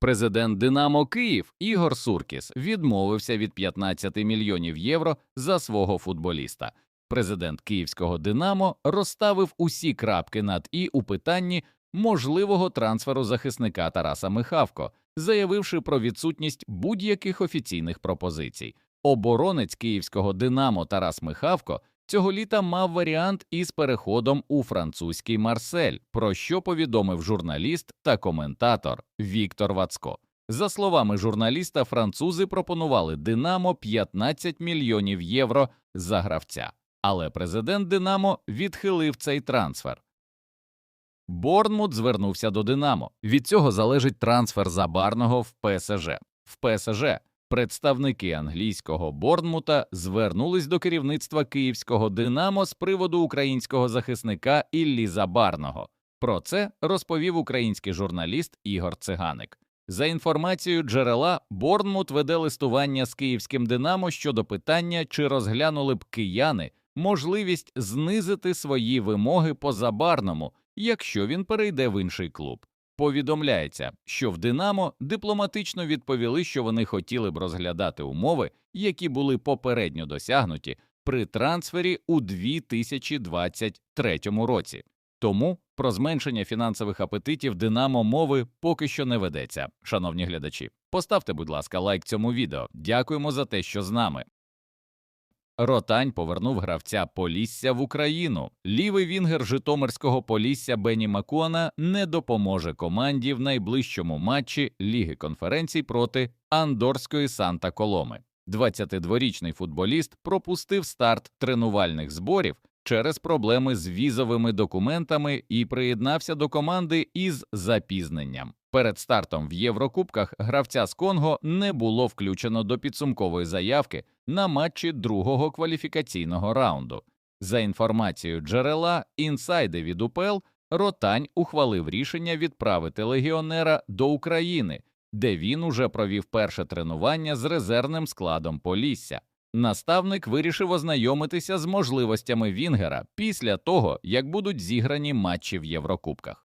Президент «Динамо Київ» Ігор Суркіс відмовився від 15 мільйонів євро за свого футболіста. Президент київського «Динамо» розставив усі крапки над «і» у питанні можливого трансферу захисника Тараса Михавко, заявивши про відсутність будь-яких офіційних пропозицій. Оборонець київського «Динамо» Тарас Михавко цього літа мав варіант із переходом у французький Марсель, про що повідомив журналіст та коментатор Віктор Вацко. За словами журналіста, французи пропонували «Динамо» 15 мільйонів євро за гравця. Але президент «Динамо» відхилив цей трансфер. Борнмут звернувся до «Динамо». Від цього залежить трансфер Забарного в ПСЖ. В ПСЖ представники англійського Борнмута звернулись до керівництва київського «Динамо» з приводу українського захисника Іллі Забарного. Про це розповів український журналіст Ігор Циганик. За інформацією джерела, Борнмут веде листування з київським «Динамо» щодо питання, чи розглянули б кияни можливість знизити свої вимоги по Забарному, якщо він перейде в інший клуб. Повідомляється, що в «Динамо» дипломатично відповіли, що вони хотіли б розглядати умови, які були попередньо досягнуті при трансфері у 2023 році. Тому про зменшення фінансових апетитів «Динамо» мови поки що не ведеться. Шановні глядачі, поставте, будь ласка, лайк цьому відео. Дякуємо за те, що з нами. Ротань повернув гравця Полісся в Україну. Лівий вінгер житомирського Полісся Бені Макуана не допоможе команді в найближчому матчі Ліги конференцій проти андорської Санта-Коломи. 22-річний футболіст пропустив старт тренувальних зборів через проблеми з візовими документами і приєднався до команди із запізненням. Перед стартом в Єврокубках гравця з Конго не було включено до підсумкової заявки на матчі другого кваліфікаційного раунду. За інформацією джерела «Інсайди» від УПЛ, Ротань ухвалив рішення відправити легіонера до України, де він уже провів перше тренування з резервним складом Полісся. Наставник вирішив ознайомитися з можливостями вінгера після того, як будуть зіграні матчі в Єврокубках.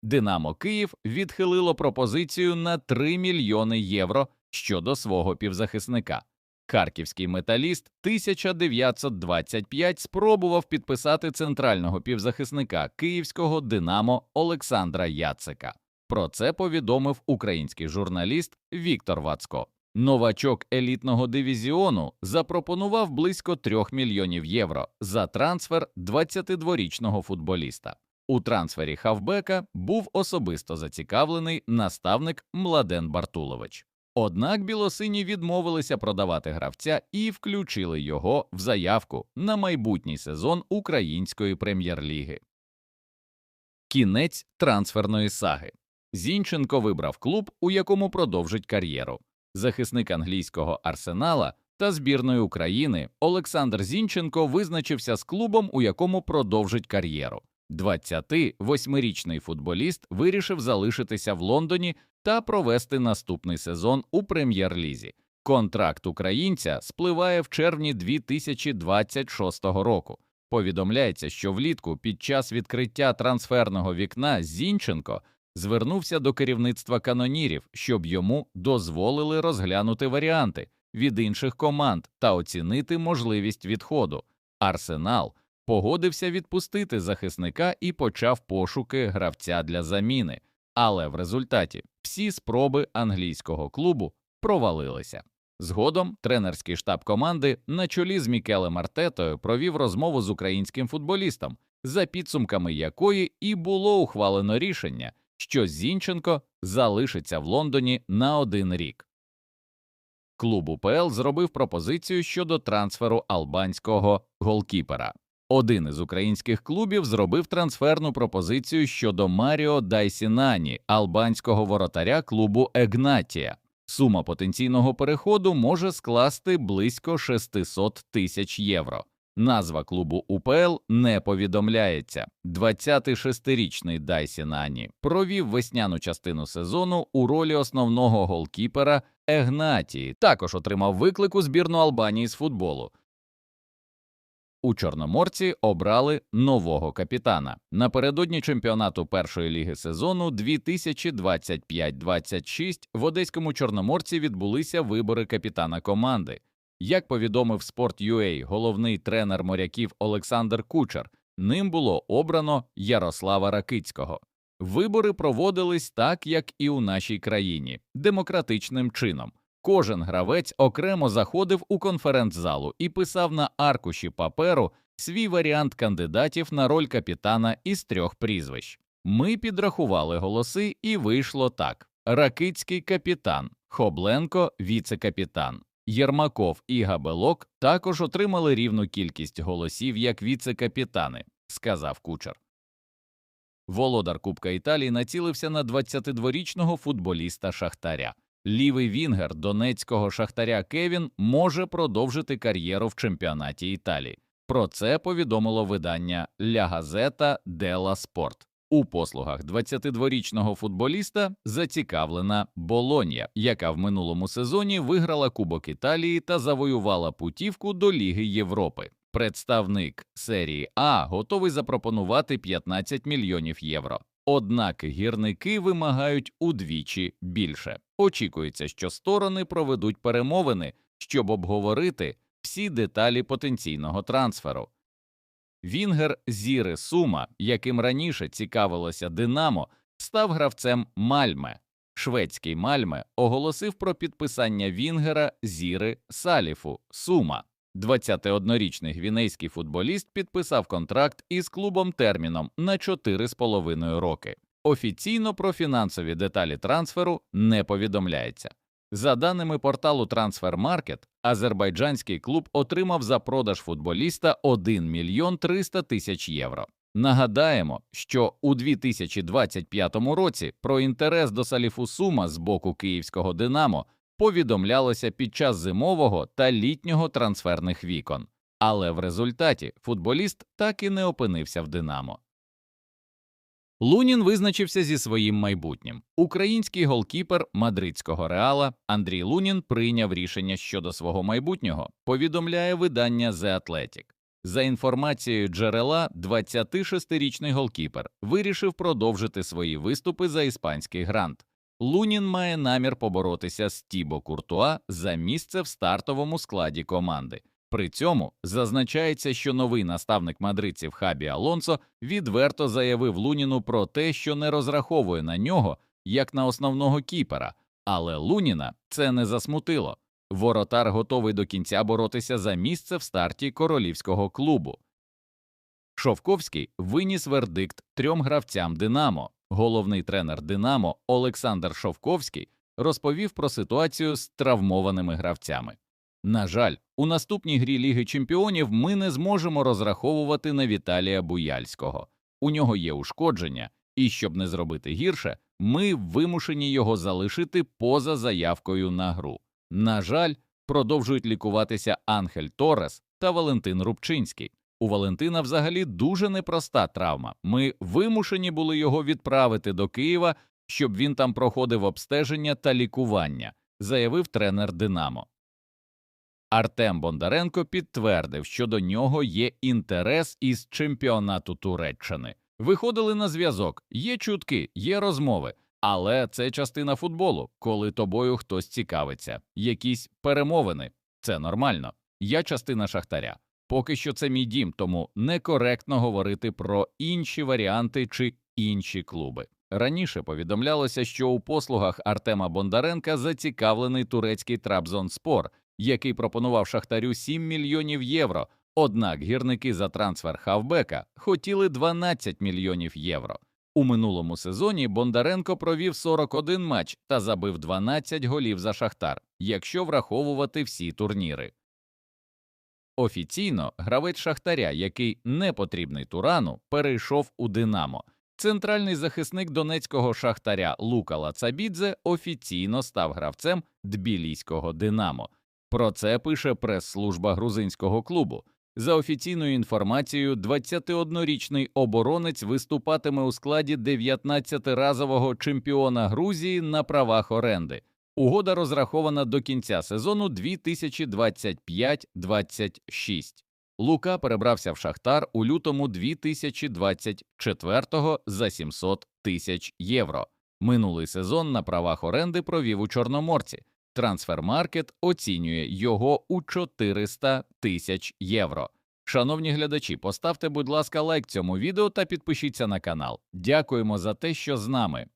«Динамо Київ» відхилило пропозицію на 3 мільйони євро щодо свого півзахисника. Харківський «Металіст» 1925 спробував підписати центрального півзахисника київського «Динамо» Олександра Яцика. Про це повідомив український журналіст Віктор Вацко. Новачок елітного дивізіону запропонував близько 3 мільйонів євро за трансфер 22-річного футболіста. У трансфері хавбека був особисто зацікавлений наставник Младен Бартулович. Однак білосині відмовилися продавати гравця і включили його в заявку на майбутній сезон української прем'єр-ліги. Кінець трансферної саги. Зінченко вибрав клуб, у якому продовжить кар'єру. Захисник англійського «Арсенала» та збірної України Олександр Зінченко визначився з клубом, у якому продовжить кар'єру. 28-річний футболіст вирішив залишитися в Лондоні та провести наступний сезон у прем'єр-лізі. Контракт українця спливає в червні 2026 року. Повідомляється, що влітку під час відкриття трансферного вікна Зінченко звернувся до керівництва канонірів, щоб йому дозволили розглянути варіанти від інших команд та оцінити можливість відходу. «Арсенал» погодився відпустити захисника і почав пошуки гравця для заміни, але в результаті всі спроби англійського клубу провалилися. Згодом тренерський штаб команди на чолі з Мікелем Артетою провів розмову з українським футболістом, за підсумками якої і було ухвалено рішення, що Зінченко залишиться в Лондоні на 1 рік. Клуб УПЛ зробив пропозицію щодо трансферу албанського голкіпера. Один із українських клубів зробив трансферну пропозицію щодо Маріо Дайсінані, албанського воротаря клубу «Егнатія». Сума потенційного переходу може скласти близько 600 тисяч євро. Назва клубу УПЛ не повідомляється. 26-річний Дайсінані провів весняну частину сезону у ролі основного голкіпера Егнатії, також отримав виклик у збірну Албанії з футболу. У Чорноморці обрали нового капітана. Напередодні чемпіонату першої ліги сезону 2025-26 в Одеському Чорноморці відбулися вибори капітана команди. Як повідомив Sport.ua головний тренер моряків Олександр Кучер, ним було обрано Ярослава Ракицького. Вибори проводились так, як і у нашій країні – демократичним чином. Кожен гравець окремо заходив у конференц-залу і писав на аркуші паперу свій варіант кандидатів на роль капітана із 3 прізвищ. Ми підрахували голоси і вийшло так. Ракицький – капітан, Хобленко – віце-капітан. Єрмаков і Габелок також отримали рівну кількість голосів як віце-капітани, сказав Кучер. Володар Кубка Італії націлився на 22-річного футболіста Шахтаря. Лівий вінгер донецького Шахтаря Кевін може продовжити кар'єру в чемпіонаті Італії. Про це повідомило видання «Ля Газета делла Спорт». У послугах 22-річного футболіста зацікавлена Болонья, яка в минулому сезоні виграла Кубок Італії та завоювала путівку до Ліги Європи. Представник серії А готовий запропонувати 15 мільйонів євро. Однак гірники вимагають удвічі більше. Очікується, що сторони проведуть перемовини, щоб обговорити всі деталі потенційного трансферу. Вінгер Зіри Сума, яким раніше цікавилося «Динамо», став гравцем Мальме. Шведський Мальме оголосив про підписання вінгера Зіри Саліфу Сума. 21-річний гвінейський футболіст підписав контракт із клубом терміном на 4,5 роки. Офіційно про фінансові деталі трансферу не повідомляється. За даними порталу Transfermarkt, азербайджанський клуб отримав за продаж футболіста 1 мільйон 300 тисяч євро. Нагадаємо, що у 2025 році про інтерес до Саліфу Сума з боку київського «Динамо» повідомлялося під час зимового та літнього трансферних вікон. Але в результаті футболіст так і не опинився в «Динамо». Лунін визначився зі своїм майбутнім. Український голкіпер мадридського «Реала» Андрій Лунін прийняв рішення щодо свого майбутнього, повідомляє видання The Athletic. За інформацією джерела, 26-річний голкіпер вирішив продовжити свої виступи за іспанський грант. Лунін має намір поборотися з Тібо Куртуа за місце в стартовому складі команди. При цьому зазначається, що новий наставник мадридців Хабі Алонсо відверто заявив Луніну про те, що не розраховує на нього як на основного кіпера, але Луніна це не засмутило. Воротар готовий до кінця боротися за місце в старті королівського клубу. Шовковський виніс вердикт 3 гравцям «Динамо». Головний тренер «Динамо» Олександр Шовковський розповів про ситуацію з травмованими гравцями. На жаль, у наступній грі Ліги Чемпіонів ми не зможемо розраховувати на Віталія Буяльського. У нього є ушкодження, і щоб не зробити гірше, ми вимушені його залишити поза заявкою на гру. На жаль, продовжують лікуватися Анхель Торрес та Валентин Рубчинський. У Валентина взагалі дуже непроста травма. Ми вимушені були його відправити до Києва, щоб він там проходив обстеження та лікування, заявив тренер «Динамо». Артем Бондаренко підтвердив, що до нього є інтерес із чемпіонату Туреччини. Виходили на зв'язок, є чутки, є розмови, але це частина футболу, коли тобою хтось цікавиться. Якісь перемовини – це нормально. Я частина Шахтаря. Поки що це мій дім, тому некоректно говорити про інші варіанти чи інші клуби. Раніше повідомлялося, що у послугах Артема Бондаренка зацікавлений турецький Трабзонспор, який пропонував Шахтарю 7 мільйонів євро, однак гірники за трансфер хавбека хотіли 12 мільйонів євро. У минулому сезоні Бондаренко провів 41 матч та забив 12 голів за Шахтар, якщо враховувати всі турніри. Офіційно гравець Шахтаря, який не потрібний Турану, перейшов у «Динамо». Центральний захисник донецького Шахтаря Лука Лацабідзе офіційно став гравцем тбіліського «Динамо». Про це пише прес-служба грузинського клубу. За офіційною інформацією, 21-річний оборонець виступатиме у складі 19-разового чемпіона Грузії на правах оренди. Угода розрахована до кінця сезону 2025-26. Лука перебрався в Шахтар у лютому 2024-го за 700 тисяч євро. Минулий сезон на правах оренди провів у Чорноморці. Трансфермаркет оцінює його у 400 тисяч євро. Шановні глядачі, поставте, будь ласка, лайк цьому відео та підпишіться на канал. Дякуємо за те, що з нами.